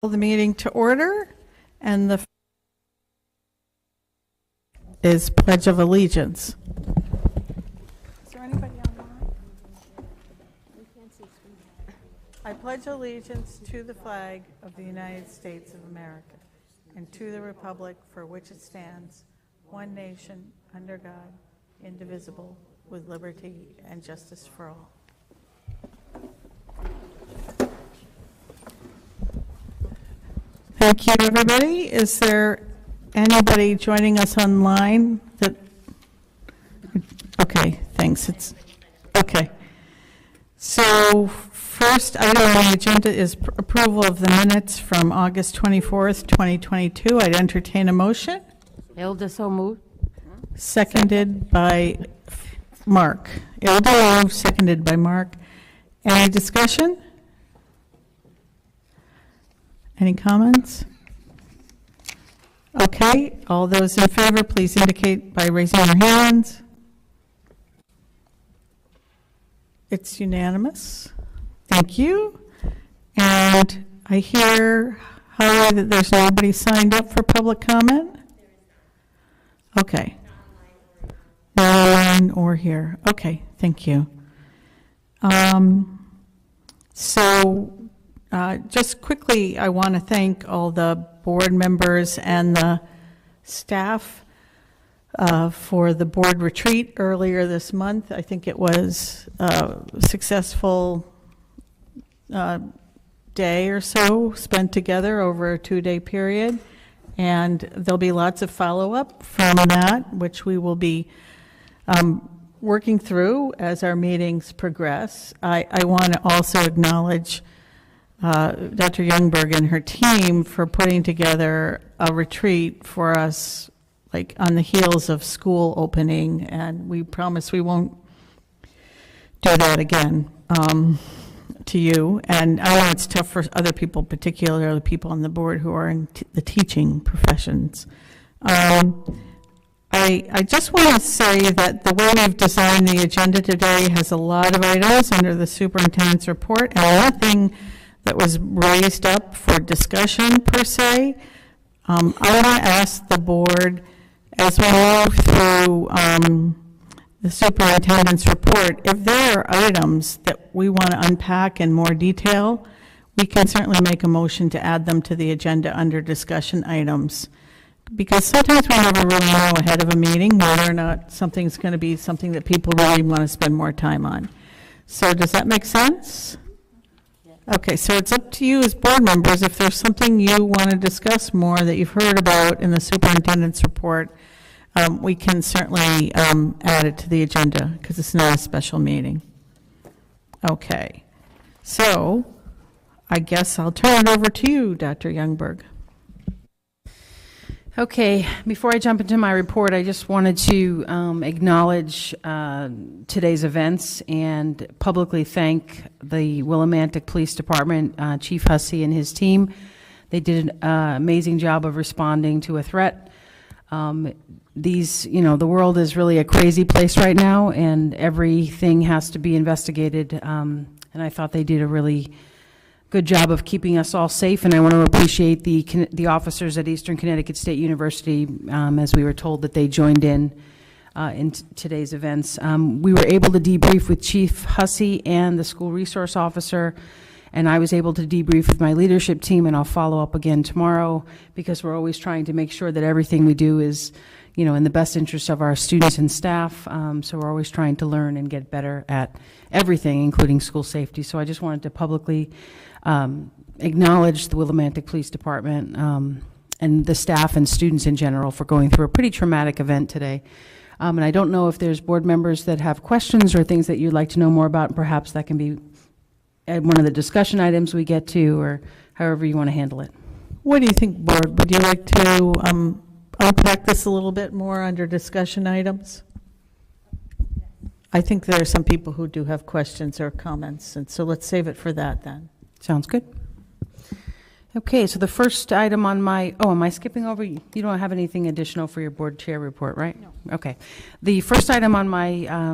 The meeting to order, and the is Pledge of Allegiance. Is there anybody online? I pledge allegiance to the flag of the United States of America and to the republic for which it stands, one nation, under God, indivisible, with liberty and justice for all. Thank you, everybody. Is there anybody joining us online that, okay, thanks. It's okay. So first item on the agenda is approval of the minutes from August 24th, 2022. I'd entertain a motion. Hilda, so moved. Seconded by Mark. Hilda moved, seconded by Mark. Any discussion? Any comments? Okay, all those in favor, please indicate by raising your hands. It's unanimous. Thank you. And I hear, Holly, that there's nobody signed up for public comment? Okay. Not online or here. Okay, thank you. Just quickly, I want to thank all the board members and the staff for the board retreat earlier this month. I think it was a successful day or so spent together over a 2-day period, and there'll be lots of follow-up from that, which we will be working through as our meetings progress. I want to also acknowledge Dr. Youngberg and her team for putting together a retreat for us, like on the heels of school opening, and we promise we won't do that again to you. And I know it's tough for other people, particularly people on the board who are in the teaching professions. I just want to say that the way we've designed the agenda today has a lot of items under the superintendent's report, and nothing that was raised up for discussion per se. I want to ask the board, as we move through the superintendent's report, if there are items that we want to unpack in more detail, we can certainly make a motion to add them to the agenda under discussion items. Because sometimes we never really know ahead of a meeting whether or not something's going to be something that people really want to spend more time on. So does that make sense? Okay, so it's up to you as board members. If there's something you want to discuss more that you've heard about in the superintendent's report, we can certainly add it to the agenda because it's not a special meeting. Okay, so I guess I'll turn it over to you, Dr. Youngberg. Okay, before I jump into my report, I just wanted to acknowledge today's events and publicly thank the Willimantic Police Department, Chief Hussey and his team. They did an amazing job of responding to a threat. The world is really a crazy place right now, and everything has to be investigated. And I thought they did a really good job of keeping us all safe, and I want to appreciate the officers at Eastern Connecticut State University, as we were told that they joined in today's events. We were able to debrief with Chief Hussey and the school resource officer, and I was able to debrief with my leadership team, and I'll follow up again tomorrow, because we're always trying to make sure that everything we do is, in the best interest of our students and staff. So we're always trying to learn and get better at everything, including school safety. So I just wanted to publicly acknowledge the Willimantic Police Department and the staff and students in general for going through a pretty traumatic event today. And I don't know if there's board members that have questions or things that you'd like to know more about. Perhaps that can be one of the discussion items we get to, or however you want to handle it. What do you think, board? Would you like to unpack this a little bit more under discussion items? I think there are some people who do have questions or comments, and so let's save it for that then. Sounds good. Okay, so the first item on my, am I skipping over? You don't have anything additional for your board chair report, right? No. Okay. The first item on my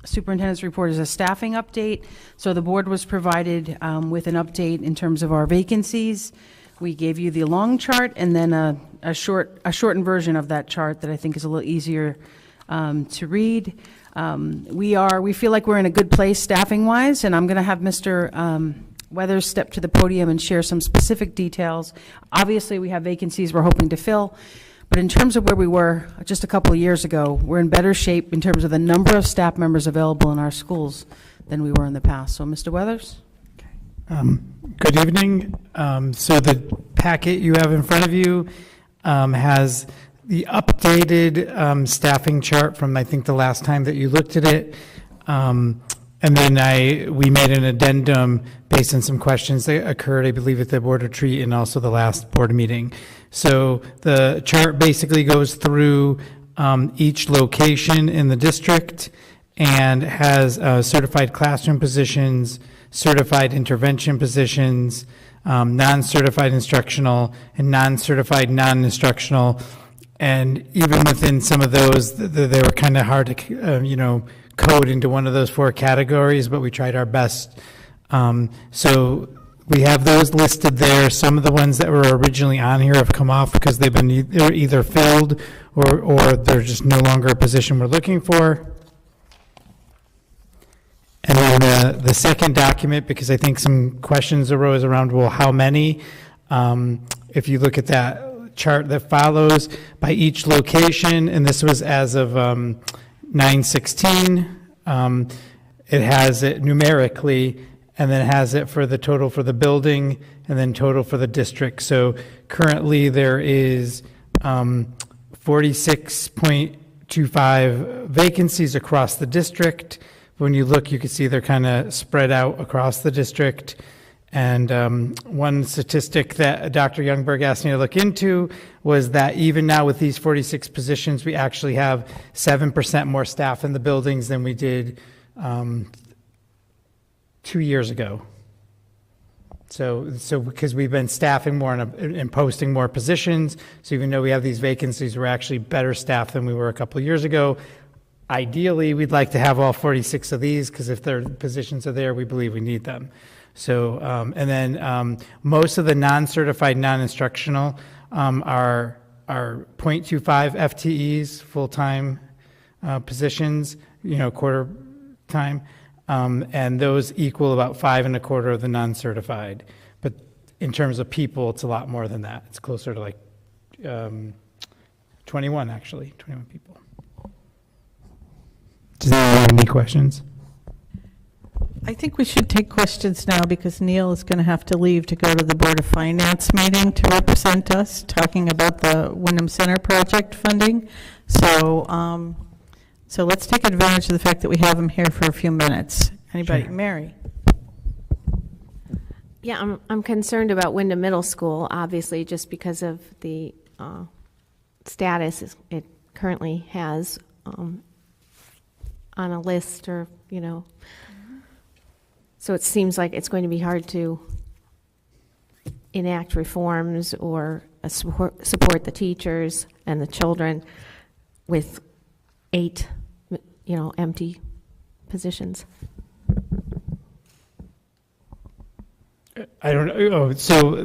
superintendent's report is a staffing update. So the board was provided with an update in terms of our vacancies. We gave you the long chart and then a shortened version of that chart that I think is a little easier to read. We feel like we're in a good place staffing-wise, and I'm going to have Mr. Weathers step to the podium and share some specific details. Obviously, we have vacancies we're hoping to fill, but in terms of where we were just a couple of years ago, we're in better shape in terms of the number of staff members available in our schools than we were in the past. So, Mr. Weathers? Good evening. So the packet you have in front of you has the updated staffing chart from, I think, the last time that you looked at it. And then we made an addendum based on some questions that occurred, I believe, at the board retreat and also the last board meeting. So the chart basically goes through each location in the district and has certified classroom positions, certified intervention positions, non-certified instructional, and non-certified non-instructional. And even within some of those, they were kind of hard to, code into one of those four categories, but we tried our best. So we have those listed there. Some of the ones that were originally on here have come off because they've been either filled or they're just no longer a position we're looking for. And then the second document, because I think some questions arose around, well, how many? If you look at that chart that follows by each location, and this was as of 9/16, it has it numerically, and then it has it for the total for the building, and then total for the district. So currently there is 46.25 vacancies across the district. When you look, you can see they're kind of spread out across the district. And one statistic that Dr. Youngberg asked me to look into was that even now with these 46 positions, we actually have 7% more staff in the buildings than we did 2 years ago. So because we've been staffing more and posting more positions, so even though we have these vacancies, we're actually better staffed than we were a couple of years ago. Ideally, we'd like to have all 46 of these because if their positions are there, we believe we need them. So, and then most of the non-certified, non-instructional are 0.25 FTEs, full-time positions, quarter time, and those equal about 5 1/4 of the non-certified. But in terms of people, it's a lot more than that. It's closer to like 21 people. Does anyone have any questions? I think we should take questions now because Neil is going to have to leave to go to the Board of Finance meeting to represent us, talking about the Windham Center project funding. So let's take advantage of the fact that we have him here for a few minutes. Anybody? Sure. Mary? Yeah, I'm concerned about Windham Middle School, obviously, just because of the status it currently has on a list or, So it seems like it's going to be hard to enact reforms or support the teachers and the children with 8, empty positions. I don't know. Oh, so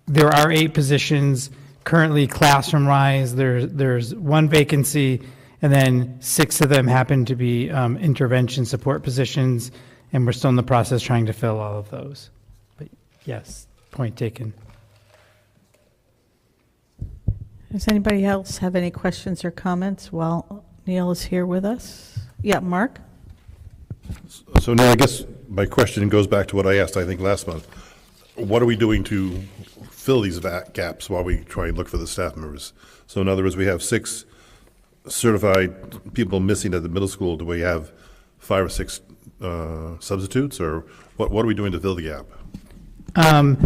there are 8 positions currently classroom-wise. There's 1 vacancy, and then 6 of them happen to be intervention support positions. And we're still in the process trying to fill all of those. But yes, point taken. Does anybody else have any questions or comments while Neil is here with us? Yeah, Mark? So now I guess my question goes back to what I asked, I think, last month. What are we doing to fill these gaps while we try and look for the staff members? So in other words, we have 6 certified people missing at the middle school. Do we have 5 or 6 substitutes, or what are we doing to fill the gap?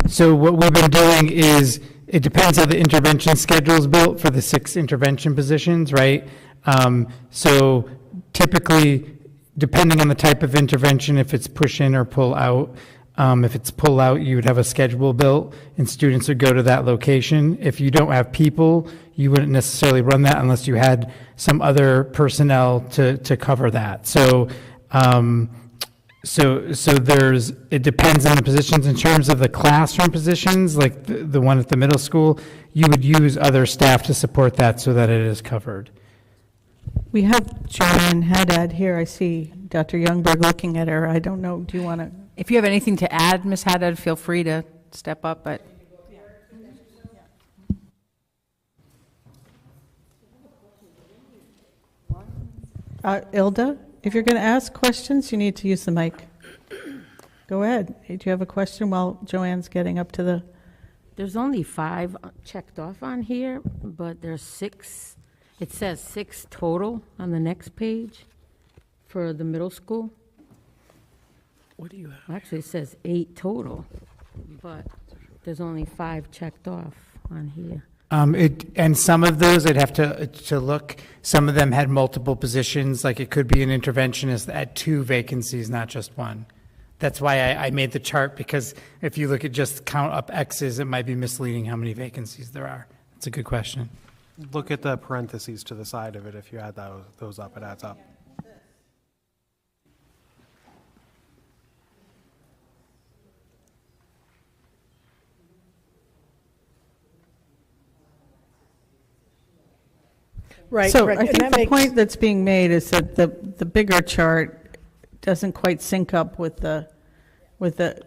So what we've been doing is, it depends how the intervention schedule is built for the 6 intervention positions, right? So typically, depending on the type of intervention, if it's push in or pull out, If it's pull out, you would have a schedule built and students would go to that location. If you don't have people, you wouldn't necessarily run that unless you had some other personnel to cover that. So it depends on the positions. In terms of the classroom positions, like the one at the middle school, you would use other staff to support that so that it is covered. We have Joanne Haddad here. I see Dr. Youngberg looking at her. I don't know, do you want to? If you have anything to add, Ms. Haddad, feel free to step up, but. Ilda, if you're going to ask questions, you need to use the mic. Go ahead. Do you have a question while Joanne's getting up to the? There's only 5 checked off on here, but there's 6. It says 6 total on the next page for the middle school. What do you have? Actually, it says 8 total, but there's only 5 checked off on here. And some of those, I'd have to look, some of them had multiple positions, like it could be an interventionist at 2 vacancies, not just 1. That's why I made the chart, because if you look at just count up X's, it might be misleading how many vacancies there are. That's a good question. Look at the parentheses to the side of it. If you add those up, it adds up. Right, So correct. I And think that the makes- point that's being made is that the bigger chart doesn't quite sync up with the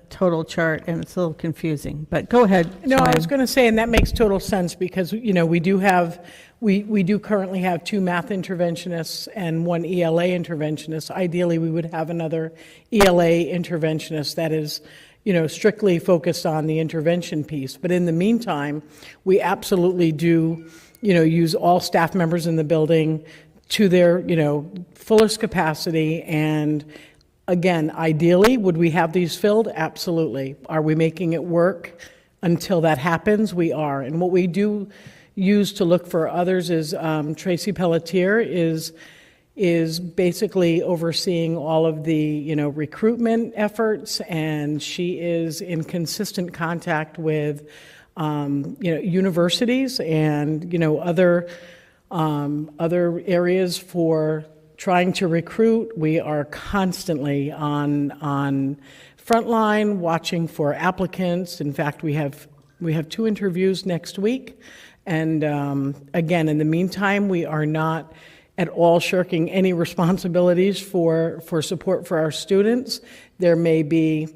total chart, and it's a little confusing. But go ahead, No, I was Joanne. going to say, and that makes total sense, because, we do have, we do currently have 2 math interventionists and 1 ELA interventionist. Ideally, we would have another ELA interventionist that is, strictly focused on the intervention piece. But in the meantime, we absolutely do, use all staff members in the building to their, fullest capacity. And again, ideally, would we have these filled? Absolutely. Are we making it work until that happens? We are. And what we do use to look for others is Tracy Pelletier is basically overseeing all of the, recruitment efforts, and she is in consistent contact with universities and, other areas for trying to recruit. We are constantly on frontline watching for applicants. In fact, we have 2 interviews next week. And again, in the meantime, we are not at all shirking any responsibilities for support for our students. There may be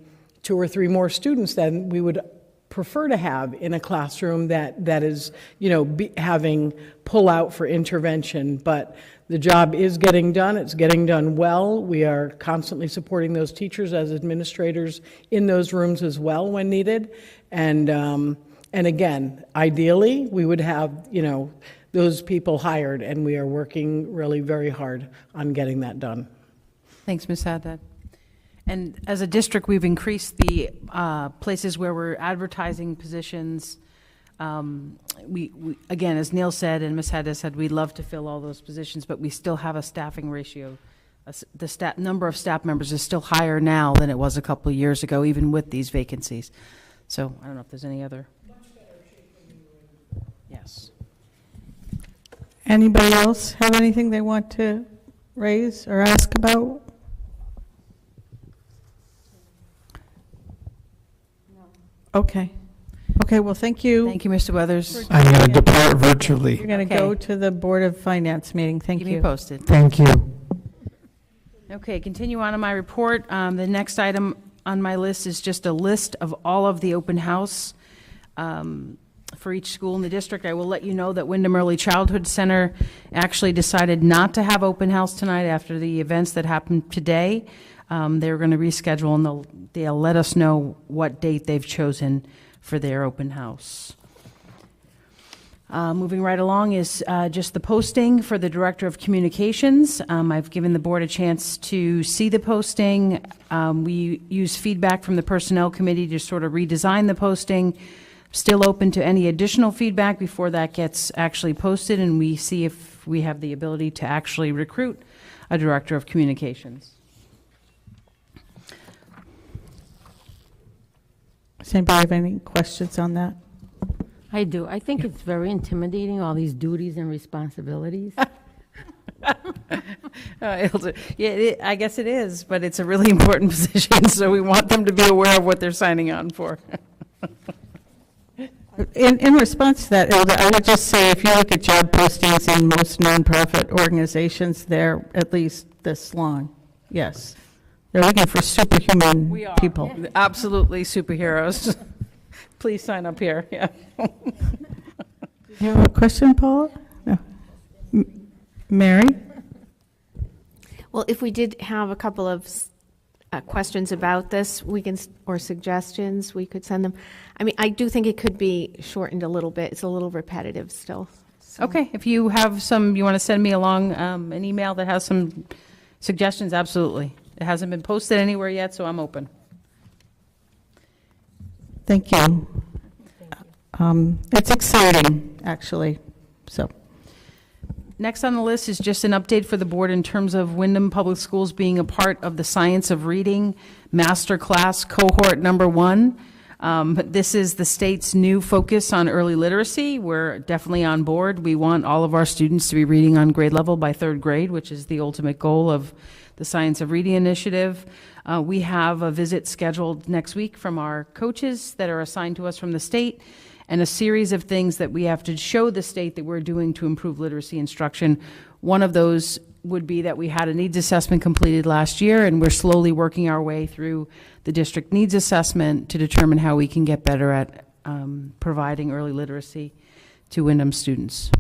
2 or 3 more students than we would prefer to have in a classroom that is, having pull out for intervention. But the job is getting done. It's getting done well. We are constantly supporting those teachers as administrators in those rooms as well when needed. And again, ideally, we would have, those people hired, and we are working really very hard on getting that done. Thanks, Ms. Haddad. And as a district, we've increased the places where we're advertising positions. We again, as Neil said and Ms. Haddad said, we'd love to fill all those positions, but we still have a staffing ratio. The number of staff members is still higher now than it was a couple of years ago, even with these vacancies. So I don't know if there's any other. Yes. Anybody else have anything they want to raise or ask about? Okay. Okay, well, thank you. Thank you, Mr. Weathers. I'm going to depart virtually. You're going to Okay. go to the Board of Finance meeting. Thank Keep you. me posted. Thank you. Okay, continue on in my report. The next item on my list is just a list of all of the open house for each school in the district. I will let you know that Windham Early Childhood Center actually decided not to have open house tonight after the events that happened today. They're going to reschedule, and they'll let us know what date they've chosen for their open house. Moving right along is just the posting for the Director of Communications. I've given the board a chance to see the posting. We use feedback from the Personnel Committee to sort of redesign the posting. Still open to any additional feedback before that gets actually posted, and we see if we have the ability to actually recruit a Director of Communications. Does anybody have any questions on that? I do. I think it's very intimidating, all these duties and responsibilities. I guess it is, but it's a really important position, so we want them to be aware of what they're signing on for. In response to that, Ilda, I would just say if you look at job postings in most nonprofit organizations, they're at least this long. Yes. They're looking for superhuman people. Absolutely superheroes. Please sign up here, yeah. You have a question, Paula? No. Mary? Well, if we did have a couple of questions about this, we can, or suggestions, we could send them. I mean, I do think it could be shortened a little bit. It's a little repetitive still. So. Okay, if you have some, you want to send me along an email that has some suggestions, absolutely. It hasn't been posted anywhere yet, so I'm open. Thank you. It's exciting, actually, so. Next on the list is just an update for the board in terms of Windham Public Schools being a part of the Science of Reading Masterclass Cohort number 1. This is the state's new focus on early literacy. We're definitely on board. We want all of our students to be reading on grade level by 3rd grade, which is the ultimate goal of the Science of Reading initiative. We have a visit scheduled next week from our coaches that are assigned to us from the state, and a series of things that we have to show the state that we're doing to improve literacy instruction. One of those would be that we had a needs assessment completed last year, and we're slowly working our way through the district needs assessment to determine how we can get better at providing early literacy to Windham students.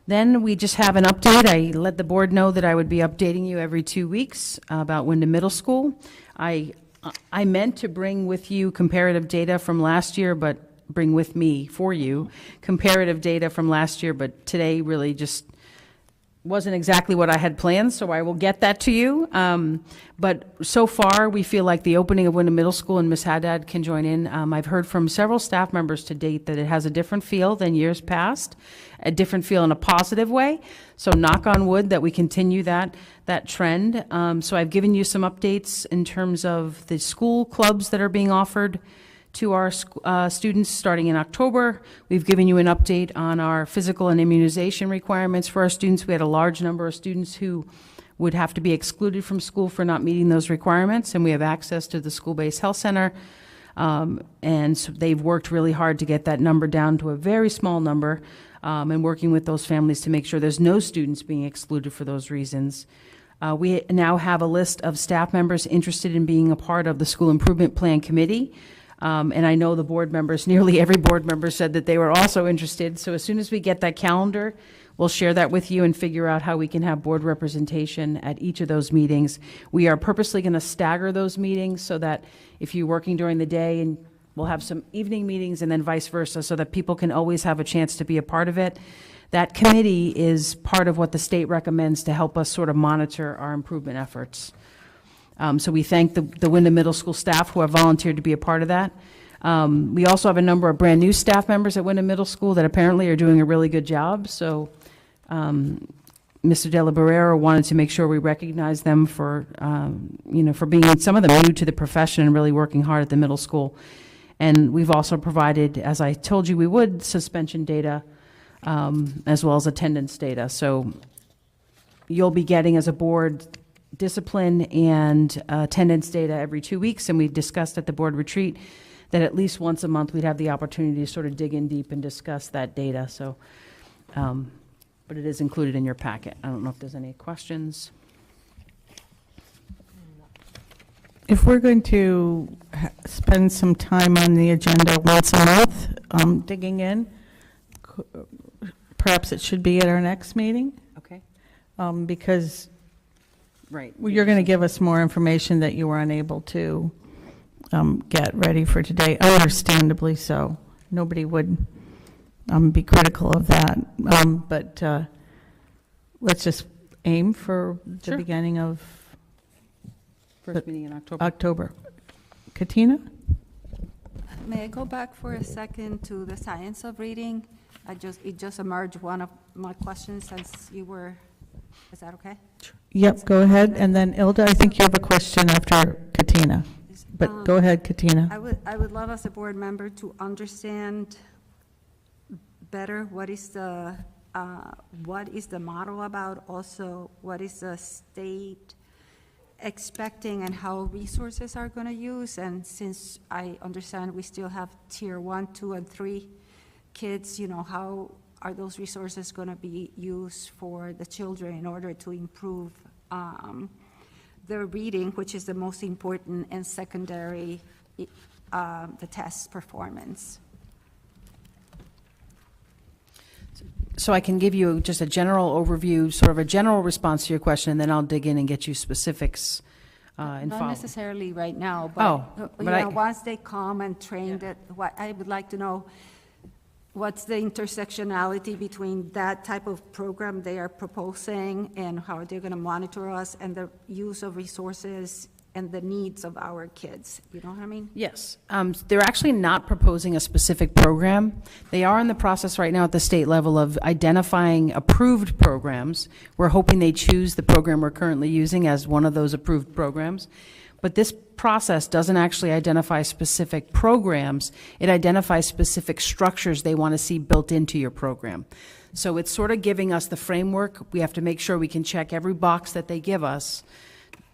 Then we just have an update. I let the board know that I would be updating you every 2 weeks about Windham Middle School. I meant to bring with you comparative data from last year, but bring with me for you comparative data from last year, but today really just wasn't exactly what I had planned, so I will get that to you. But so far, we feel like the opening of Windham Middle School, and Ms. Haddad can join in. I've heard from several staff members to date that it has a different feel than years past, a different feel in a positive way. So knock on wood that we continue that trend. So I've given you some updates in terms of the school clubs that are being offered to our students starting in October. We've given you an update on our physical and immunization requirements for our students. We had a large number of students who would have to be excluded from school for not meeting those requirements, and we have access to the school-based health center. And so they've worked really hard to get that number down to a very small number, and working with those families to make sure there's no students being excluded for those reasons. We now have a list of staff members interested in being a part of the School Improvement Plan Committee. And I know the board members, nearly every board member said that they were also interested. So as soon as we get that calendar, we'll share that with you and figure out how we can have board representation at each of those meetings. We are purposely going to stagger those meetings so that if you're working during the day, and we'll have some evening meetings and then vice versa, so that people can always have a chance to be a part of it. That committee is part of what the state recommends to help us sort of monitor our improvement efforts. So we thank the Windham Middle School staff who have volunteered to be a part of that. We also have a number of brand new staff members at Windham Middle School that apparently are doing a really good job. So Mr. De La Barrera wanted to make sure we recognize them for, for being, some of them new to the profession and really working hard at the middle school. And we've also provided, as I told you we would, suspension data as well as attendance data. So you'll be getting, as a board, discipline and attendance data every 2 weeks, and we discussed at the board retreat that at least once a month we'd have the opportunity to sort of dig in deep and discuss that data. So, but it is included in your packet. I don't know if there's any questions. If we're going to spend some time on the agenda once a month, digging in, perhaps it should be at our next meeting, Okay. because Right. you're going to give us more information that you were unable to get ready for today, understandably so. Nobody would be critical of that. But let's just aim for the Sure. beginning of First meeting in October. October. Katina? May I go back for a second to the science of reading? It just emerged one of my questions as you were Is that okay? Yep, go ahead, and then Ilda, I think you have a question after Katina. But go ahead, Katina. I would love as a board member to understand better what is the model about, also what is the state expecting and how resources are going to use. And since I understand we still have tier 1, 2, and 3 kids, how are those resources going to be used for the children in order to improve their reading, which is the most important, and secondary, the test performance. So I can give you just a general overview, sort of a general response to your question, and then I'll dig in and get you specifics and Not follow. necessarily right now, Oh, but once they come and trained it, what I would like to know, what's the intersectionality between that type of program they are proposing and how they're going to monitor us, and the use of resources and the needs of our kids. You know what I mean? Yes. They're actually not proposing a specific program. They are in the process right now at the state level of identifying approved programs. We're hoping they choose the program we're currently using as one of those approved programs. But this process doesn't actually identify specific programs. It identifies specific structures they want to see built into your program. So it's sort of giving us the framework. We have to make sure we can check every box that they give us.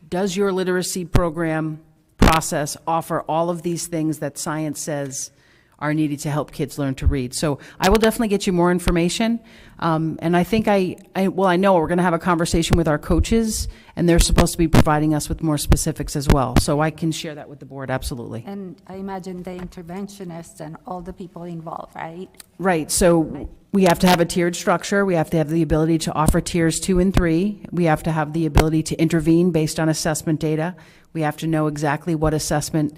Does your literacy program process offer all of these things that science says are needed to help kids learn to read? So I will definitely get you more information. And I think I know we're going to have a conversation with our coaches, and they're supposed to be providing us with more specifics as well. So I can share that with the board, absolutely. And I imagine the interventionists and all the people involved, right? Right, so we have to have a tiered structure. We have to have the ability to offer tiers 2 and 3. We have to have the ability to intervene based on assessment data. We have to know exactly what assessment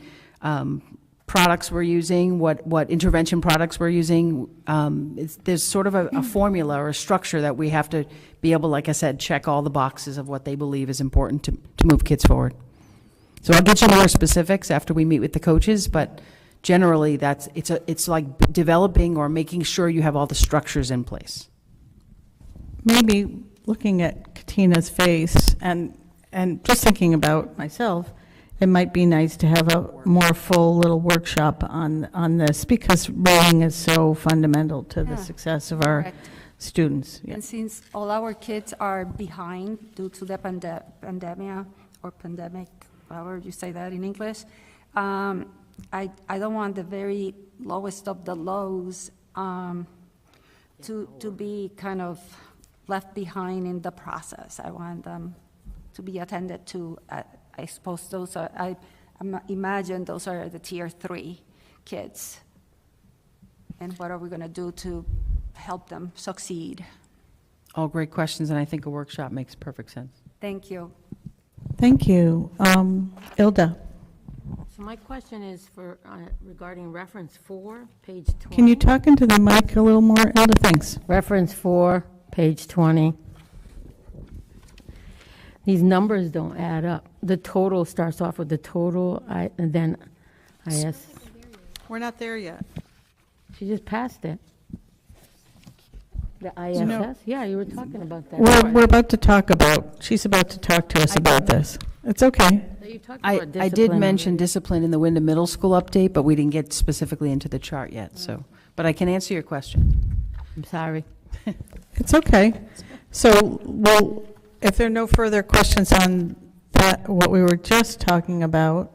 products we're using, what intervention products we're using. There's sort of a formula or a structure that we have to be able, like I said, check all the boxes of what they believe is important to move kids forward. So I'll get you more specifics after we meet with the coaches, but generally it's like developing or making sure you have all the structures in place. Maybe looking at Katina's face and just thinking about myself, it might be nice to have a more full little workshop on this, because reading is so fundamental to the Yeah, success of our correct. students. Yeah. And since all our kids are behind due to the pandemic, however you say that in English, I don't want the very lowest of the lows to be kind of left behind in the process. I want them to be attended to. I suppose those are, I imagine those are the tier 3 kids. And what are we going to do to help them succeed? All great questions, and I think a workshop makes perfect sense. Thank you. Thank you. Ilda, So my question is for, regarding reference 4, page 20. can you talk into the mic a little more? Ilda, thanks. Reference 4, page 20. These numbers don't add up. The total starts off with the total, and then IS. We're not there yet. She just passed it. The No. ISS? Yeah, you were talking about that. We're about to talk about, she's about to talk to us about this. It's okay. So you talked I about did discipline mention already. discipline in the Windham Middle School update, but we didn't get specifically into the chart yet, so, but I can answer your question. I'm sorry. It's okay. So, well, if there are no further questions on that, what we were just talking about,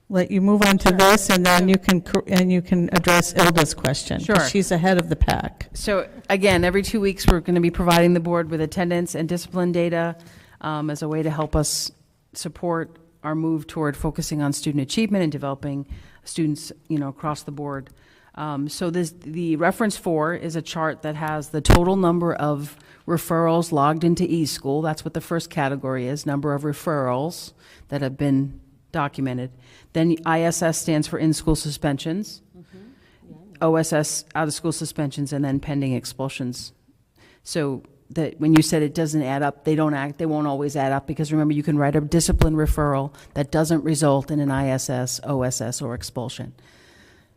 let you move on to this, and then you can address Ilda's question. 'Cause Sure. she's ahead of the pack. So again, every 2 weeks, we're going to be providing the board with attendance and discipline data as a way to help us support our move toward focusing on student achievement and developing students, across the board. So the reference 4 is a chart that has the total number of referrals logged into eSchool. That's what the first category is, number of referrals that have been documented. Then ISS stands for in-school suspensions, OSS, out-of-school suspensions, and then pending expulsions. So that when you said it doesn't add up, they won't always add up, because remember, you can write a discipline referral that doesn't result in an ISS, OSS, or expulsion.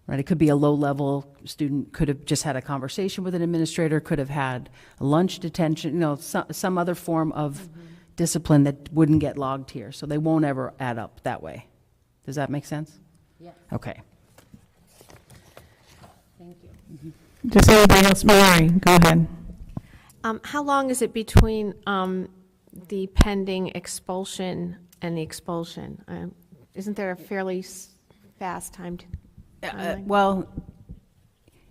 right? It could be a low-level student, could have just had a conversation with an administrator, could have had a lunch detention, some other form of discipline that wouldn't get logged here. So they won't ever add up that way. Does that make sense? Yes. Okay. Thank you. Does anybody else, Mary, go ahead. How long is it between the pending expulsion and the expulsion? Isn't there a fairly fast time? Well,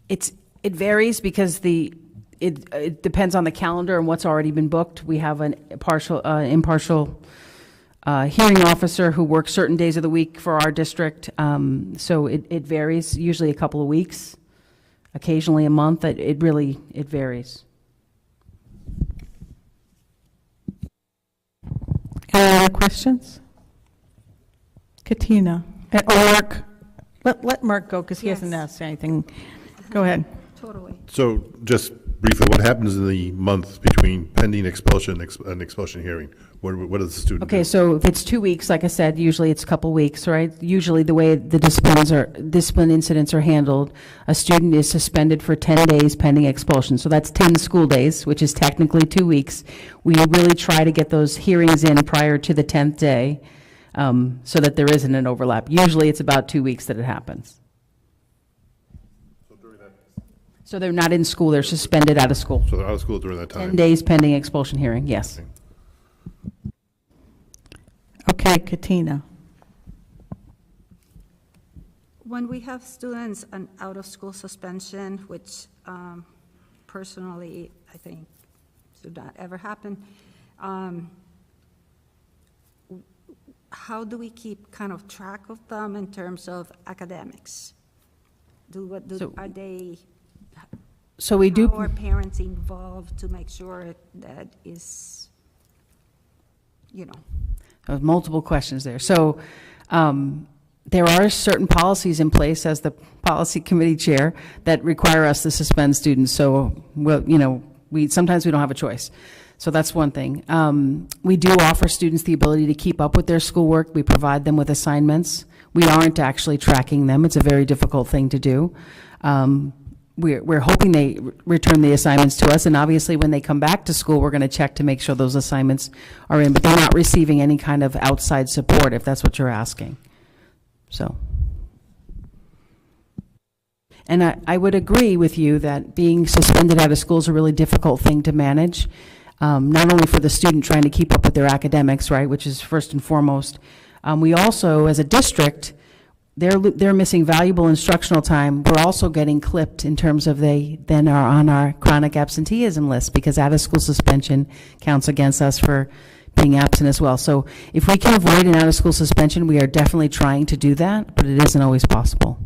it varies because it depends on the calendar and what's already been booked. We have an impartial hearing officer who works certain days of the week for our district. So it varies, usually a couple of weeks, occasionally a month. It varies. Any other questions? Katina, or Mark? Let Mark go, because he hasn't Yes. asked anything. Go ahead. Totally. So just briefly, what happens in the month between pending expulsion and expulsion hearing? What does the student do? Okay, so if it's 2 weeks, like I said, usually it's a couple weeks, right? Usually the way the discipline incidents are handled, a student is suspended for 10 days pending expulsion. So that's 10 school days, which is technically 2 weeks. We really try to get those hearings in prior to the 10th day so that there isn't an overlap. Usually it's about 2 weeks that it happens. So they're not in school, they're suspended out of school. So they're out of school during that time? 10 days pending expulsion hearing, yes. Okay, Katina. When we have students on out-of-school suspension, which personally I think should not ever happen, how do we keep kind of track of them in terms of academics? Are they? So we do. How are parents involved to make sure that is, Multiple questions there. So there are certain policies in place as the policy committee chair that require us to suspend students. So, sometimes we don't have a choice. So that's one thing. We do offer students the ability to keep up with their schoolwork. We provide them with assignments. We aren't actually tracking them. It's a very difficult thing to do. We're hoping they return the assignments to us, and obviously when they come back to school, we're going to check to make sure those assignments are in, but they're not receiving any kind of outside support, if that's what you're asking. So. And I would agree with you that being suspended out of school is a really difficult thing to manage, not only for the student trying to keep up with their academics, right, which is first and foremost. We also, as a district, they're missing valuable instructional time. We're also getting clipped in terms of they then are on our chronic absenteeism list because out-of-school suspension counts against us for being absent as well. So if we can avoid an out-of-school suspension, we are definitely trying to do that, but it isn't always possible.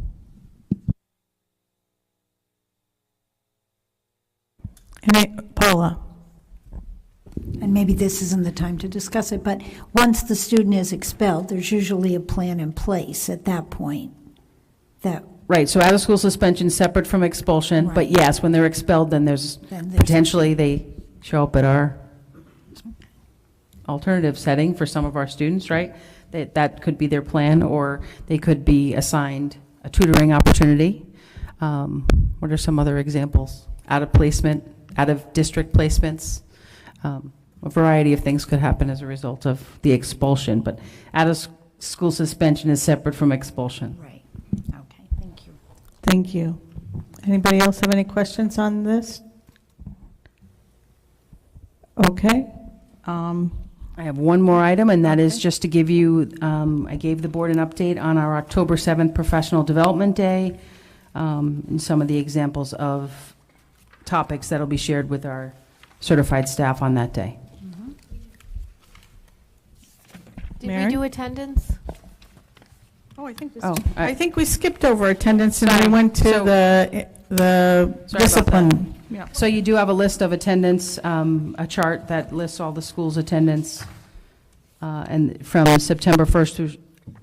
Paula. And maybe this isn't the time to discuss it, but once the student is expelled, there's usually a plan in place at that point. Right, so out-of-school suspension is separate from expulsion, but Right. yes, when they're expelled, then there's potentially they show up at our alternative setting for some of our students, right? That could be their plan, or they could be assigned a tutoring opportunity. What are some other examples? Out-of-district placements. A variety of things could happen as a result of the expulsion, but out-of-school suspension is separate from expulsion. Right. Okay, thank you. Thank you. Anybody else have any questions on this? Okay. I have one more item, and that is just to give you, I gave the board an update on our October 7th Professional Development Day, and some of the examples of topics that will be shared with our certified staff on that day. Did Mary? we do attendance? Oh, I think I think we skipped over attendance and Sorry. we went to So- the Sorry about discipline. Yeah. So you do have a list of attendance, a chart that lists all the schools' attendance, and from September 1st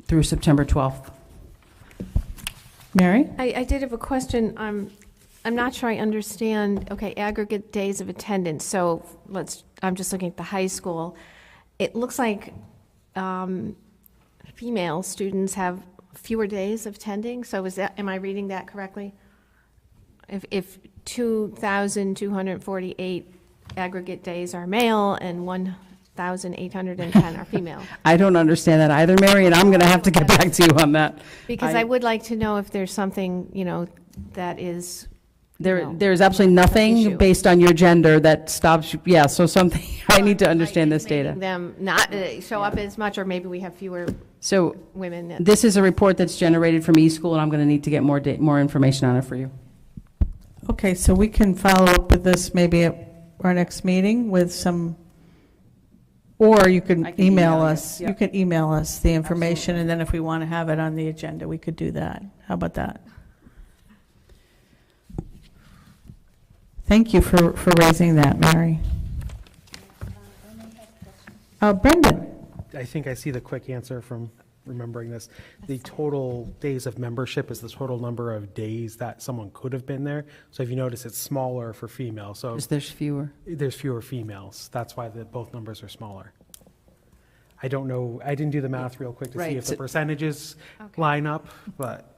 through September 12th. Mary? I did have a question. I'm not sure I understand, okay, aggregate days of attendance. So I'm just looking at the high school. It looks like female students have fewer days of tending, so am I reading that correctly? If 2,248 aggregate days are male and 1,810 are female. I don't understand that either, Mary, and I'm going to have to get back to you on that. Because I would like to know if there's something, that is, There's absolutely issue. nothing based on your gender that stops, so something, I need to understand this making data. them not show up as much, or maybe we have fewer So women. this is a report that's generated from eSchool, and I'm going to need to get more information on it for you. Okay, so we can follow up with this maybe at our next meeting with some, or you I can can email email you, us. yeah. You can email us the information, and then if we want to have it on the agenda, we could do that. How about that? Thank you for raising that, Mary. Brendan? I think I see the quick answer from remembering this. The total days of membership is the total number of days that someone could have been there. So if you notice, it's smaller for females. So There's fewer. there's fewer females. That's why both numbers are smaller. I don't know, I didn't do the math real quick to Right, see if the so- percentages line up, but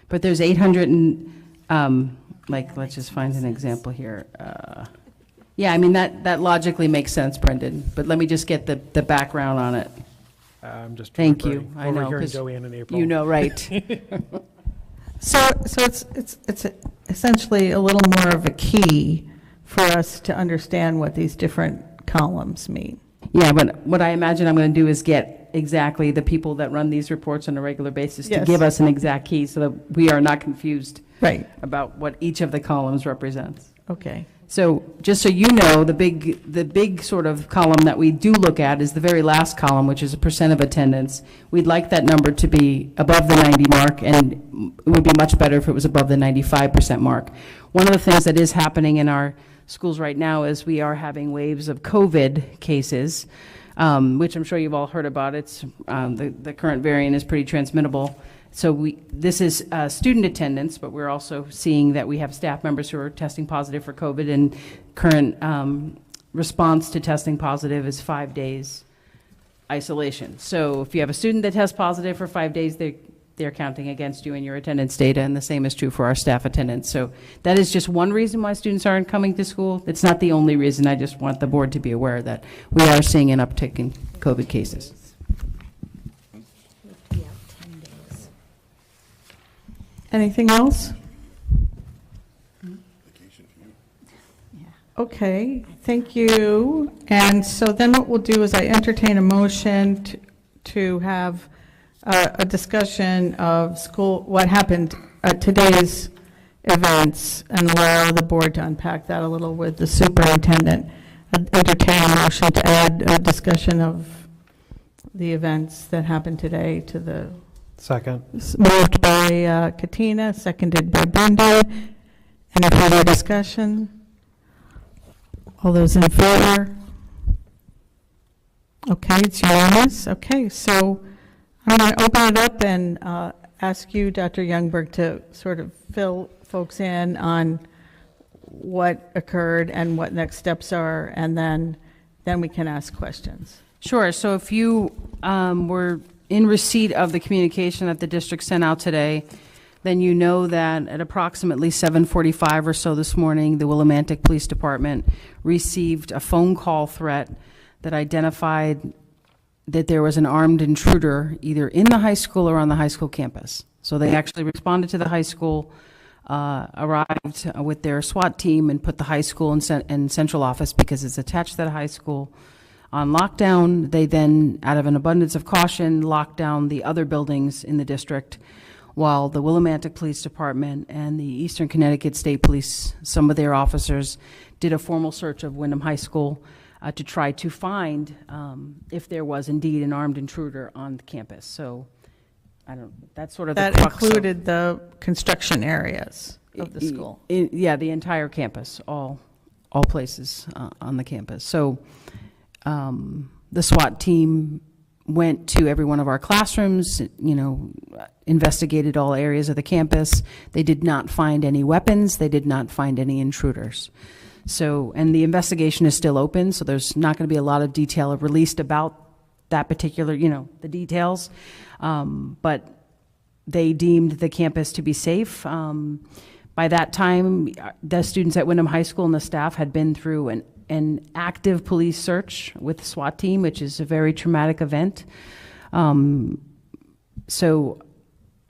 But there's 800 and, let's just find an example here. Yeah, I mean, that logically makes sense, Brendan, but let me just get the background on it. I'm just Thank you. I know, overhearing 'cause Joanne and April. You know, right. So it's essentially a little more of a key for us to understand what these different columns mean. Yeah, but what I imagine I'm going to do is get exactly the people that run these reports on a regular basis to Yes. give us an exact key so that we are not confused Right, about what each of the columns represents. okay. So just so you know, the big sort of column that we do look at is the very last column, which is a percent of attendance. We'd like that number to be above the 90 mark, and it would be much better if it was above the 95% mark. One of the things that is happening in our schools right now is we are having waves of COVID cases, which I'm sure you've all heard about. It's the current variant is pretty transmittable. So this is student attendance, but we're also seeing that we have staff members who are testing positive for COVID, and current response to testing positive is 5 days isolation. So if you have a student that tests positive for 5 days, they're counting against you in your attendance data, and the same is true for our staff attendance. So that is just one reason why students aren't coming to school. It's not the only reason. I just want the board to be aware that we are seeing an uptick in COVID cases. Anything else? Okay, thank you. And so then what we'll do is I entertain a motion to have a discussion of what happened at today's events, and allow the board to unpack that a little with the superintendent. I'd entertain a motion to add a discussion of the events that happened today to the, Second. moved by Katina, seconded by Brenda. Any further discussion? All those in favor? Okay, it's unanimous. Okay, so I'm going to open it up and ask you, Dr. Youngberg, to sort of fill folks in on what occurred and what next steps are, and then we can ask questions. Sure. So if you were in receipt of the communication that the district sent out today, then you know that at approximately 7:45 or so this morning, the Willimantic Police Department received a phone call threat that identified that there was an armed intruder either in the high school or on the high school campus. So they actually responded to the high school, arrived with their SWAT team, and put the high school in central office, because it's attached to that high school, on lockdown. They then, out of an abundance of caution, locked down the other buildings in the district, while the Willimantic Police Department and the Eastern Connecticut State Police, some of their officers, did a formal search of Windham High School to try to find if there was indeed an armed intruder on the campus. So that's sort of the That crux of- included the construction areas of the school. Yeah, the entire campus, all places on the campus. So the SWAT team went to every one of our classrooms, investigated all areas of the campus. They did not find any weapons. They did not find any intruders. So, and the investigation is still open, so there's not going to be a lot of detail released about that particular, the details. But they deemed the campus to be safe. By that time, the students at Windham High School and the staff had been through an active police search with the SWAT team, which is a very traumatic event. So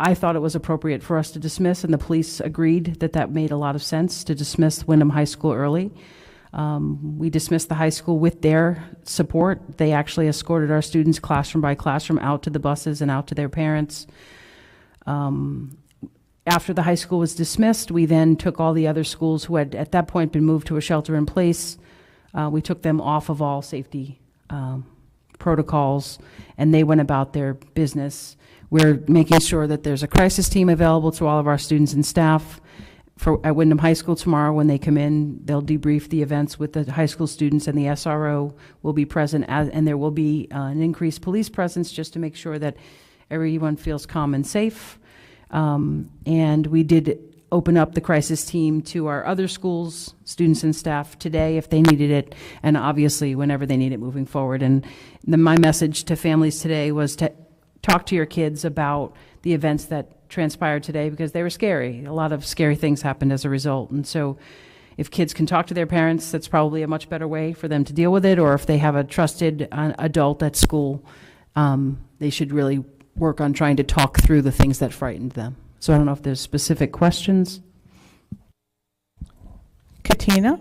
I thought it was appropriate for us to dismiss, and the police agreed that that made a lot of sense to dismiss Windham High School early. We dismissed the high school with their support. They actually escorted our students classroom by classroom out to the buses and out to their parents. After the high school was dismissed, we then took all the other schools who had at that point been moved to a shelter in place. We took them off of all safety protocols, and they went about their business. We're making sure that there's a crisis team available to all of our students and staff. At Windham High School tomorrow, when they come in, they'll debrief the events with the high school students, and the SRO will be present, and there will be an increased police presence just to make sure that everyone feels calm and safe. And we did open up the crisis team to our other schools, students and staff today if they needed it, and obviously whenever they need it moving forward. And my message to families today was to talk to your kids about the events that transpired today, because they were scary. A lot of scary things happened as a result. And so if kids can talk to their parents, that's probably a much better way for them to deal with it. Or if they have a trusted adult at school, they should really work on trying to talk through the things that frightened them. So I don't know if there's specific questions. Katina?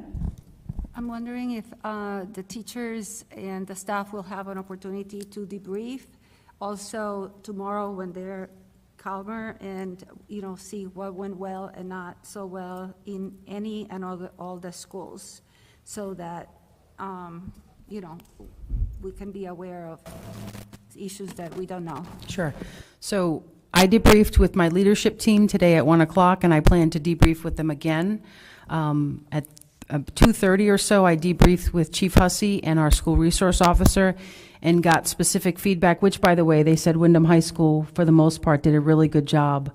I'm wondering if the teachers and the staff will have an opportunity to debrief also tomorrow when they're calmer and, see what went well and not so well in any and all the schools, so that, we can be aware of issues that we don't know. Sure. So I debriefed with my leadership team today at 1 o'clock, and I plan to debrief with them again. At 2:30 or so, I debriefed with Chief Hussey and our school resource officer and got specific feedback, which, by the way, they said Windham High School, for the most part, did a really good job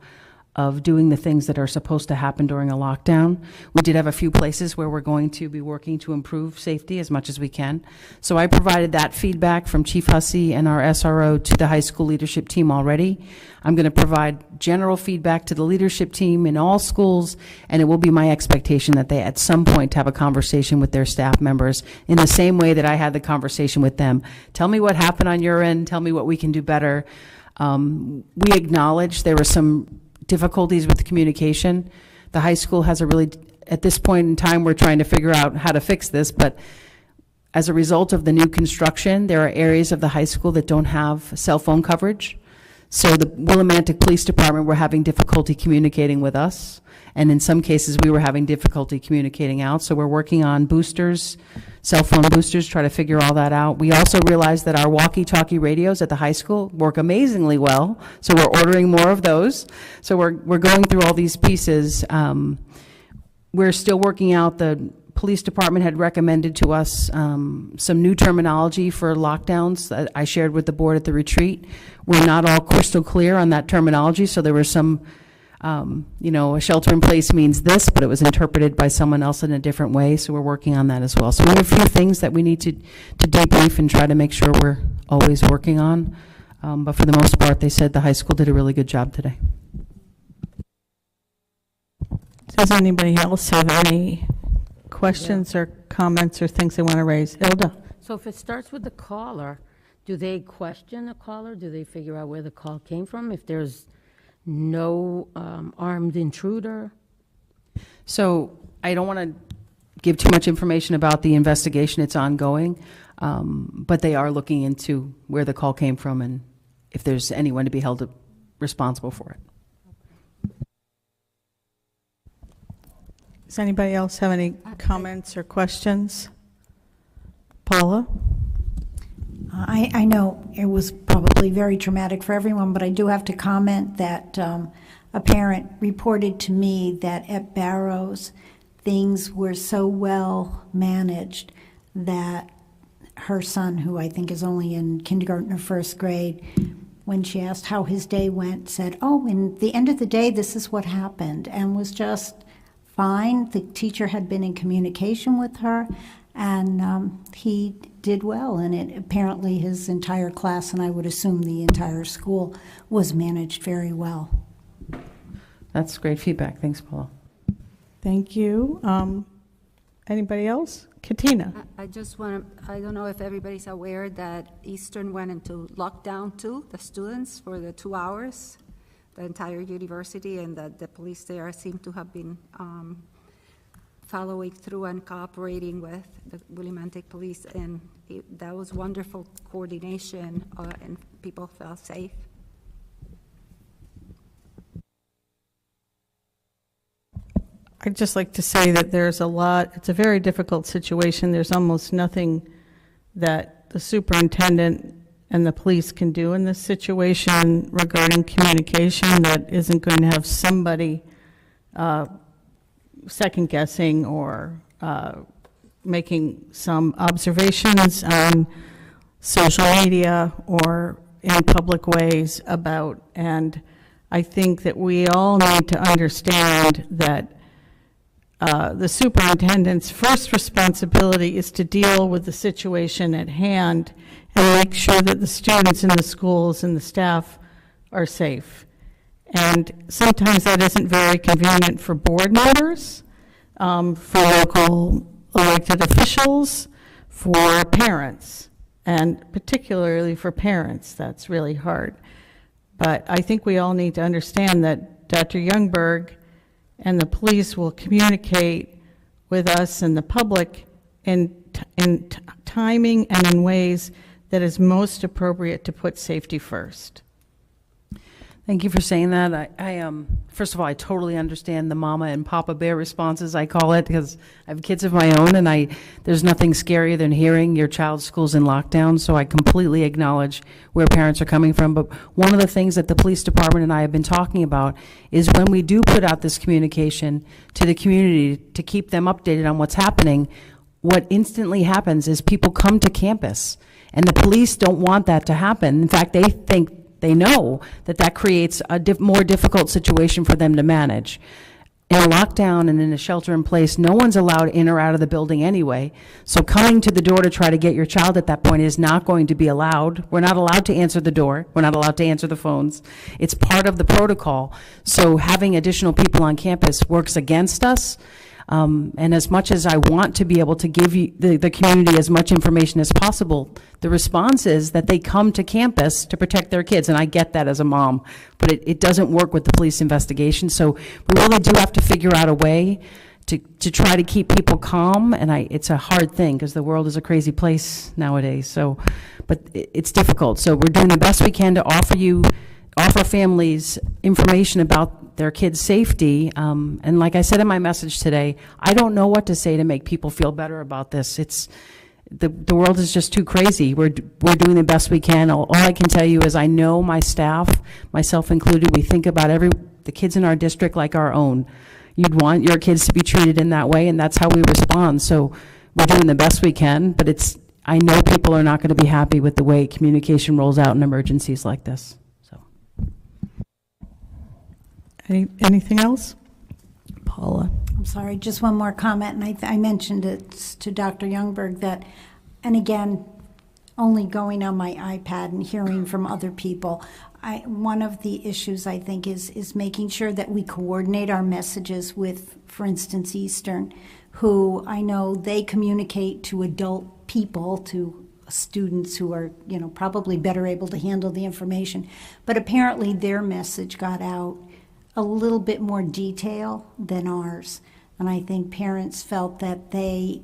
of doing the things that are supposed to happen during a lockdown. We did have a few places where we're going to be working to improve safety as much as we can. So I provided that feedback from Chief Hussey and our SRO to the high school leadership team already. I'm going to provide general feedback to the leadership team in all schools, and it will be my expectation that they at some point have a conversation with their staff members in the same way that I had the conversation with them. Tell me what happened on your end. Tell me what we can do better. We acknowledge there were some difficulties with communication. The high school has at this point in time, we're trying to figure out how to fix this, but as a result of the new construction, there are areas of the high school that don't have cell phone coverage. So the Willimantic Police Department were having difficulty communicating with us, and in some cases we were having difficulty communicating out. So we're working on boosters, cell phone boosters, try to figure all that out. We also realized that our walkie-talkie radios at the high school work amazingly well, so we're ordering more of those. So we're going through all these pieces. We're still working out. The police department had recommended to us some new terminology for lockdowns that I shared with the board at the retreat. We're not all crystal clear on that terminology, so there was some a shelter in place means this, but it was interpreted by someone else in a different way, so we're working on that as well. So we have a few things that we need to debrief and try to make sure we're always working on. But for the most part, they said the high school did a really good job today. Does anybody else have any questions or comments or things they want to raise? Hilda? So if it starts with the caller, do they question the caller? Do they figure out where the call came from? If there's no armed intruder? So I don't want to give too much information about the investigation. It's ongoing, but they are looking into where the call came from and if there's anyone to be held responsible for it. Does anybody else have any comments or questions? Paula? I know it was probably very traumatic for everyone, but I do have to comment that a parent reported to me that at Barrows, things were so well managed that her son, who I think is only in kindergarten or first grade, when she asked how his day went, said, "Oh, in the end of the day, this is what happened," and was just fine. The teacher had been in communication with her, and he did well, and apparently his entire class, and I would assume the entire school, was managed very well. That's great feedback. Thanks, Paula. Thank you. Anybody else? Katina? I just want to, I don't know if everybody's aware that Eastern went into lockdown too, the students, for the 2 hours, the entire university, and that the police there seem to have been following through and cooperating with the Willimantic Police, and that was wonderful coordination, and people felt safe. I'd just like to say that there's a lot, it's a very difficult situation. There's almost nothing that the superintendent and the police can do in this situation regarding communication that isn't going to have somebody second guessing or making some observations on social media or in public ways about. And I think that we all need to understand that the superintendent's first responsibility is to deal with the situation at hand and make sure that the students in the schools and the staff are safe. And sometimes that isn't very convenient for board members, for local elected officials, for parents, and particularly for parents, that's really hard. But I think we all need to understand that Dr. Youngberg and the police will communicate with us and the public in timing and in ways that is most appropriate to put safety first. Thank you for saying that. I first of all, I totally understand the mama and papa bear responses, I call it, because I have kids of my own, and there's nothing scarier than hearing your child's school's in lockdown, so I completely acknowledge where parents are coming from. But one of the things that the police department and I have been talking about is when we do put out this communication to the community to keep them updated on what's happening, what instantly happens is people come to campus, and the police don't want that to happen. In fact, they know that creates a more difficult situation for them to manage. In a lockdown and in a shelter in place, no one's allowed in or out of the building anyway. So coming to the door to try to get your child at that point is not going to be allowed. We're not allowed to answer the door. We're not allowed to answer the phones. It's part of the protocol. So having additional people on campus works against us. And as much as I want to be able to give you the community as much information as possible, the response is that they come to campus to protect their kids, and I get that as a mom, but it doesn't work with the police investigation. So we really do have to figure out a way to try to keep people calm, and it's a hard thing because the world is a crazy place nowadays. So, but it's difficult. So we're doing the best we can to offer families information about their kids' safety. And like I said in my message today, I don't know what to say to make people feel better about this. The world is just too crazy. We're doing the best we can. All I can tell you is I know my staff, myself included, we think about the kids in our district like our own. You'd want your kids to be treated in that way, and that's how we respond. So we're doing the best we can, but I know people are not going to be happy with the way communication rolls out in emergencies like this. Anything else? Paula? I'm sorry, just one more comment, and I mentioned it to Dr. Youngberg that, and again, only going on my iPad and hearing from other people, one of the issues I think is making sure that we coordinate our messages with, for instance, Eastern, who I know they communicate to adult people, to students who are, probably better able to handle the information, but apparently their message got out a little bit more detail than ours. And I think parents felt that they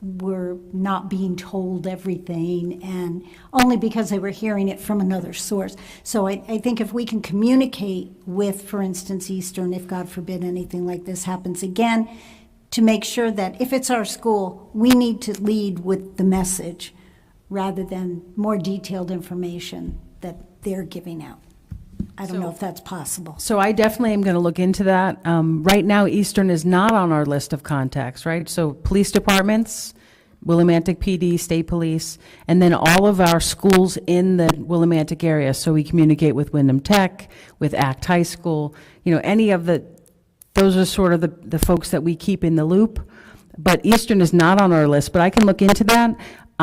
were not being told everything, and only because they were hearing it from another source. So I think if we can communicate with, for instance, Eastern, if God forbid anything like this happens again, to make sure that if it's our school, we need to lead with the message rather than more detailed information that they're giving out. I don't know if that's possible. So I definitely am going to look into that. Right now, Eastern is not on our list of contacts, right? So police departments, Willimantic PD, State Police, and then all of our schools in the Willimantic area. So we communicate with Windham Tech, with ACT High School, any of those are sort of the folks that we keep in the loop. But Eastern is not on our list, but I can look into that.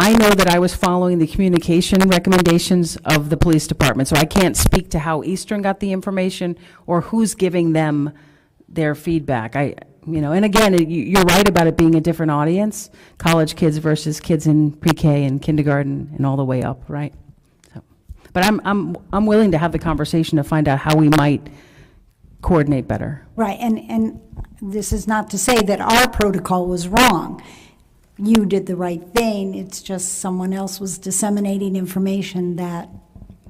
I know that I was following the communication recommendations of the police department, so I can't speak to how Eastern got the information or who's giving them their feedback. And again, you're right about it being a different audience, college kids versus kids in pre-K and kindergarten and all the way up, right? So, but I'm willing to have the conversation to find out how we might coordinate better. Right, and this is not to say that our protocol was wrong. You did the right thing, it's just someone else was disseminating information that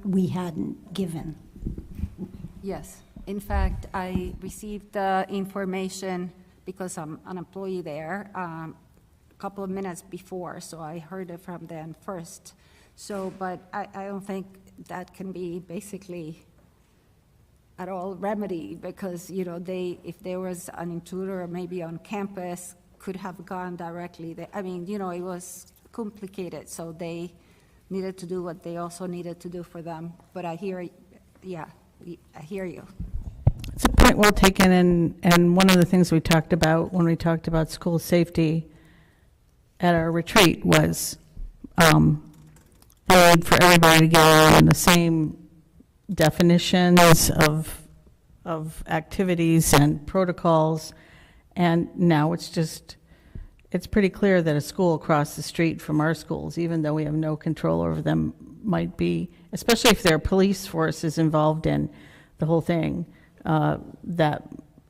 we hadn't given. Yes. In fact, I received the information because I'm an employee there a couple of minutes before, so I heard it from them first. So, but I don't think that can be basically at all remedied because, if there was an intruder maybe on campus, could have gone directly there. It was complicated, so they needed to do what they also needed to do for them. But I hear you. It's a point well taken, and one of the things we talked about when we talked about school safety at our retreat was the need for everybody to get on the same definitions of activities and protocols, and now it's pretty clear that a school across the street from our schools, even though we have no control over them, might be, especially if there are police forces involved in the whole thing, that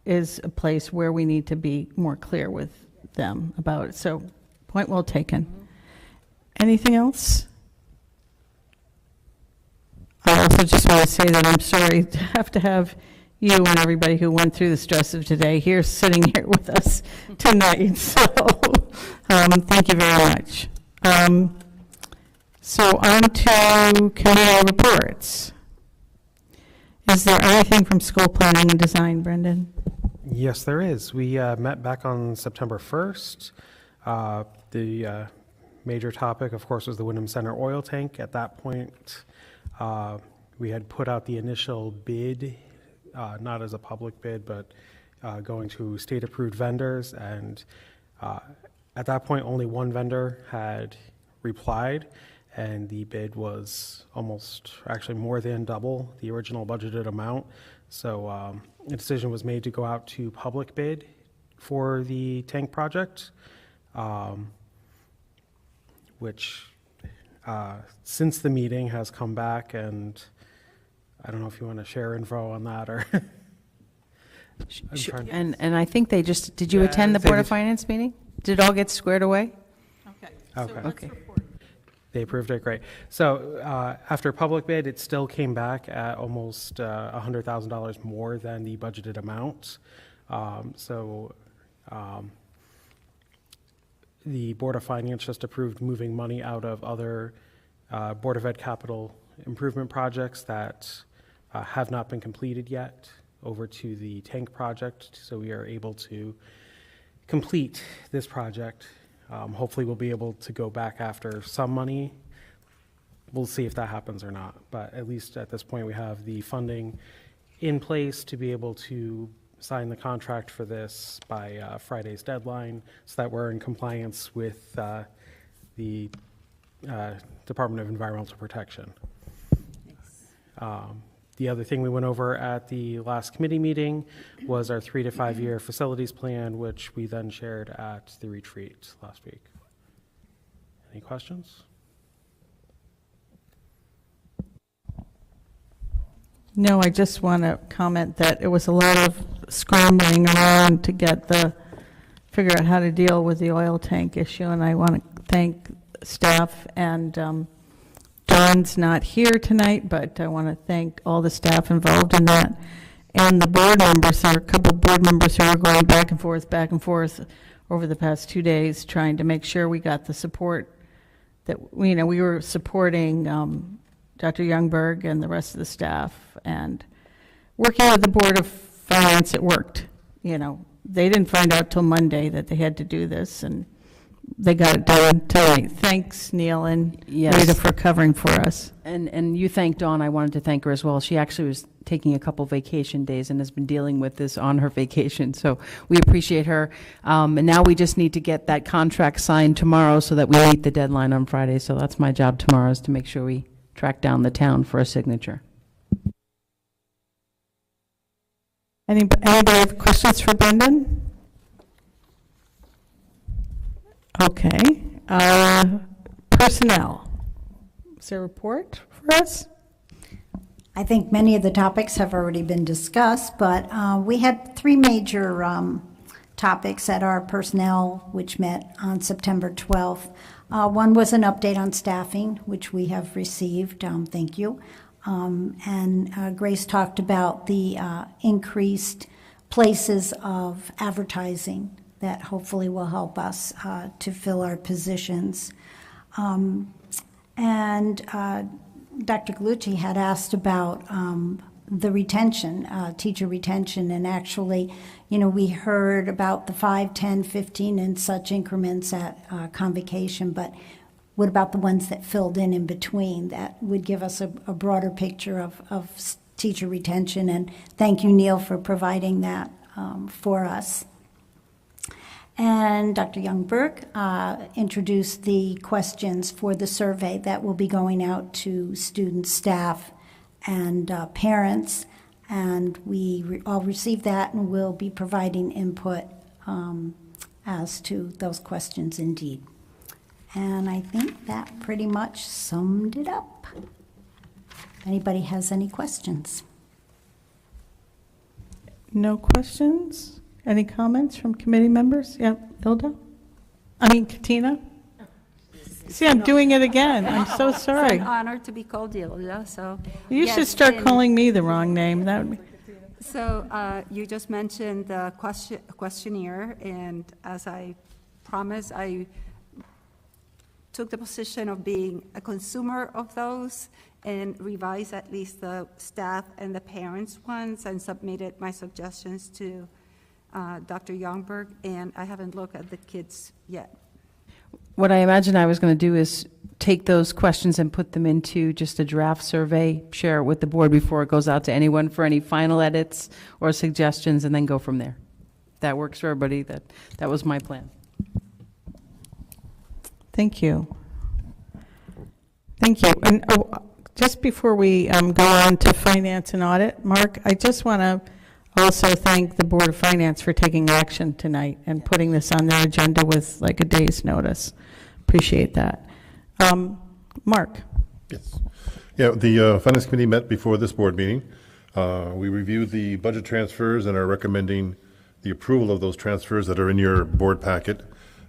is a place where we need to be more clear with them about it. So, point well taken. Anything else? I also just want to say that I'm sorry to have you and everybody who went through the stress of today here, sitting here with us tonight. So, thank you very much. So on to committee reports. Is there anything from school planning and design, Brendan? Yes, there is. We met back on September 1st. The major topic, of course, was the Windham Center oil tank. At that point, we had put out the initial bid, not as a public bid, but going to state-approved vendors. And at that point, only one vendor had replied, and the bid was actually more than double the original budgeted amount. So a decision was made to go out to public bid for the tank project, which since the meeting has come back, and I don't know if you want to share info on that or. And I think did you attend the Board of Finance meeting? Did it all get squared away? Okay. They approved it, great. So after public bid, it still came back at almost $100,000 more than the budgeted amount. The Board of Finance just approved moving money out of other Board of Ed capital improvement projects that have not been completed yet over to the tank project. So we are able to complete this project. Hopefully we'll be able to go back after some money. We'll see if that happens or not. But at least at this point, we have the funding in place to be able to sign the contract for this by Friday's deadline so that we're in compliance with the Department of Environmental Protection. The other thing we went over at the last committee meeting was our 3 to 5 year facilities plan, which we then shared at the retreat last week. Any questions? No, I just want to comment that it was a lot of scrambling around to figure out how to deal with the oil tank issue, and I want to thank staff, and John's not here tonight, but I want to thank all the staff involved in that, and the board members. There are a couple of board members who are going back and forth over the past 2 days, trying to make sure we got the support that, we were supporting Dr. Youngberg and the rest of the staff, and working with the Board of Finance, it worked. They didn't find out till Monday that they had to do this, and they got it done tonight. Thanks, Neil and Rita, for covering for us. And you thanked Dawn. I wanted to thank her as well. She actually was taking a couple vacation days and has been dealing with this on her vacation. So we appreciate her. And now we just need to get that contract signed tomorrow so that we meet the deadline on Friday. So that's my job tomorrow, is to make sure we track down the town for a signature. Anybody have questions for Brendan? Okay. Personnel. Is there a report for us? I think many of the topics have already been discussed, but we had three major topics at our personnel, which met on September 12th. One was an update on staffing, which we have received. Thank you. And Grace talked about the increased places of advertising that hopefully will help us to fill our positions. And Dr. Galucci had asked about the retention, teacher retention, and actually, we heard about the 5, 10, 15 and such increments at convocation, but what about the ones that filled in between? That would give us a broader picture of teacher retention, and thank you, Neil, for providing that for us. And Dr. Youngberg introduced the questions for the survey that will be going out to students, staff, and parents. And we all received that, and we'll be providing input as to those questions indeed. And I think that pretty much summed it up. If anybody has any questions. No questions? Any comments from committee members? Yeah, Katina? See, I'm doing it again. I'm so sorry. It's an honor to be called Hilda, so. You yes, should start and calling me the wrong name. That would be. So you just mentioned the questionnaire, and as I promised, I took the position of being a consumer of those and revised at least the staff and the parents' ones and submitted my suggestions to Dr. Youngberg, and I haven't looked at the kids yet. What I imagine I was going to do is take those questions and put them into just a draft survey, share it with the board before it goes out to anyone for any final edits or suggestions, and then go from there. That works for everybody. That was my plan. Thank you. Thank you. And just before we go on to finance and audit, Mark, I just want to also thank the Board of Finance for taking action tonight and putting this on their agenda with like a day's notice. Appreciate that. Mark. Yes. Yeah, the Finance Committee met before this board meeting. We reviewed the budget transfers and are recommending the approval of those transfers that are in your board packet.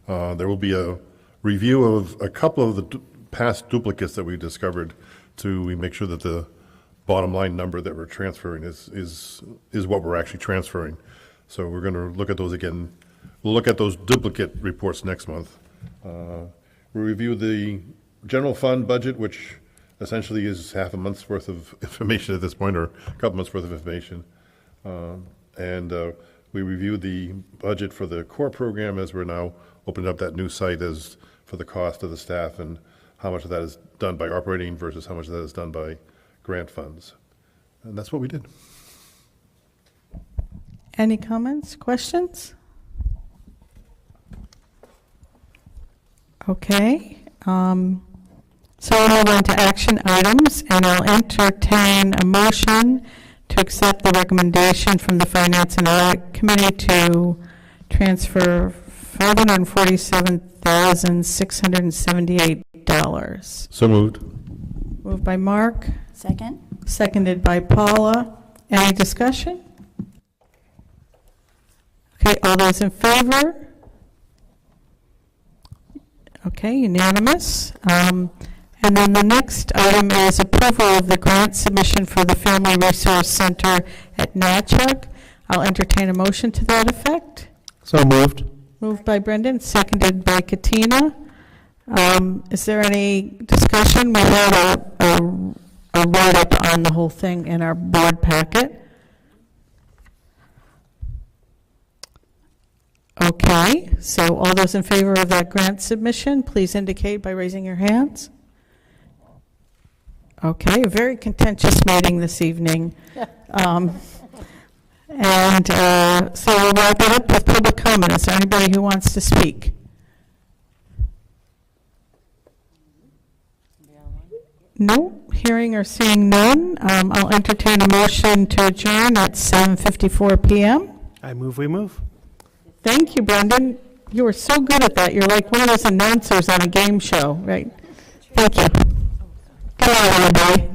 There will be a review of a couple of the past duplicates that we discovered to make sure that the bottom line number that we're transferring is what we're actually transferring. So we're going to look at those again. We'll look at those duplicate reports next month. We review the general fund budget, which essentially is half a month's worth of information at this point, or a couple months worth of information. And we review the budget for the core program as we're now opening up that new site as for the cost of the staff and how much of that is done by operating versus how much of that is done by grant funds. And that's what we did. Any comments, questions? Okay. So we'll move on to action items, and I'll entertain a motion to accept the recommendation from the Finance and Audit Committee to transfer $547,678. So moved. Moved by Mark, Second? seconded by Paula. Any discussion? Okay, all those in favor? Okay, unanimous. And then the next item is approval of the grant submission for the Family Resource Center at Natchug. I'll entertain a motion to that effect. So moved. Moved by Brendan, seconded by Katina. Is there any discussion? We had a write-up on the whole thing in our board packet. Okay, so all those in favor of that grant submission, please indicate by raising your hands. Okay, a very contentious meeting this evening. So we'll wrap it up with public comment. Is there anybody who wants to speak? No, hearing or seeing none. I'll entertain a motion to adjourn at 7:54 PM. I move, we move. Thank you, Brendan. You were so good at that. You're like one of those announcers on a game show, right? Thank you. Good night, everybody.